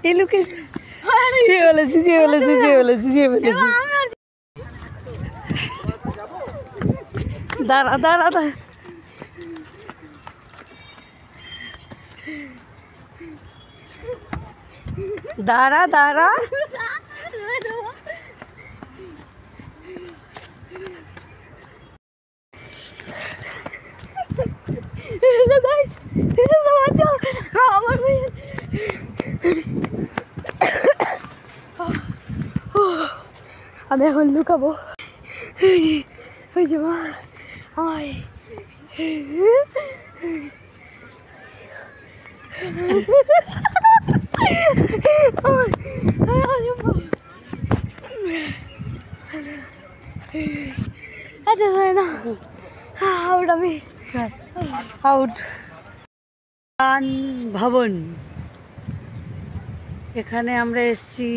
এই লুকে যে বলেছি দাঁড়া আমি এখন লুকাবো ওই যে মা আমায় আউট আমি আউট ভবন এখানে আমরা এসছি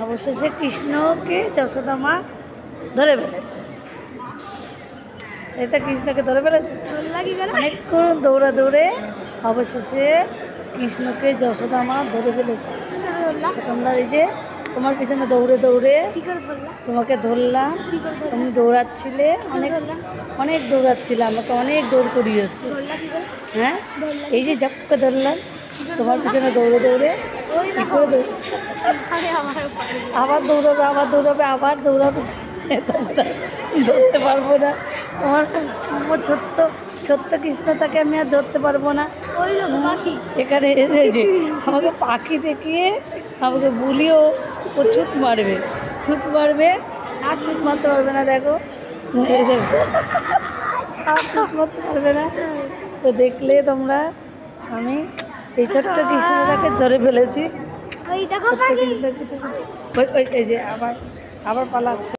অবশেষে কৃষ্ণকে যশোদা মা ধরে ফেলেছে। এটা কৃষ্ণকে ধরে ফেলেছে অনেকক্ষণ দৌড়ে অবশেষে কৃষ্ণকে যশোদা মা ধরে ফেলেছে। তোমরা এই যে তোমার পিছনে দৌড়ে তোমাকে ধরলাম, তুমি দৌড়াচ্ছিলে অনেক দৌড়াচ্ছিলে, আমাকে অনেক দৌড় করিয়েছো। হ্যাঁ এই যে ঝপকে ধরলাম তোমার পিছনে দৌড়ে কী করে আবার দৌড়াবে তোমরা ধরতে পারবো না। আমার ছোট্ট কৃষ্ণটাকে আমি আর ধরতে পারবো না। এখানে যে আমাকে পাখি দেখিয়ে আমাকে বুলিও ও ছুট মারবে আর ছুট মারতে পারবে না। দেখো আর ছুট মারতে পারবে না। তো দেখলে তোমরা আমি এই ছোট্ট কৃষ্ণটাকে ধরে ফেলেছি। ছোট্ট কৃষ্ণকে এই যে আবার পালাচ্ছে।